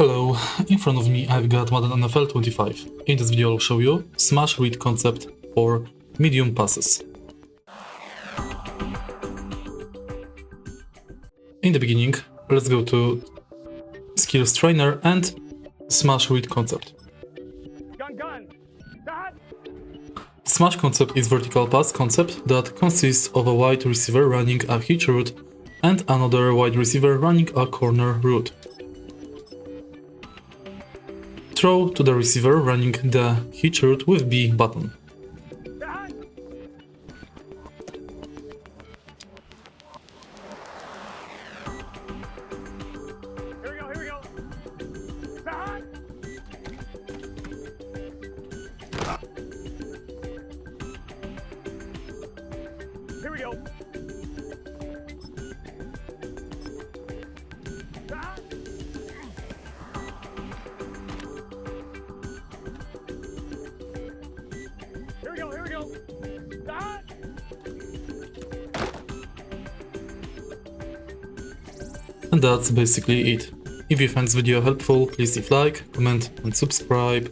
Hello, in front of me I've got Madden NFL 25. In this video I'll show you smash read concept for medium passes. In the beginning, let's go to skills trainer and smash read concept. Smash concept is vertical pass concept that consists of a wide receiver running a hitch route and another wide receiver running a corner route. Throw to the receiver running the hitch route with B button. Here we go. Here we go. And that's basically it. If you find this video helpful, please leave like, comment and subscribe.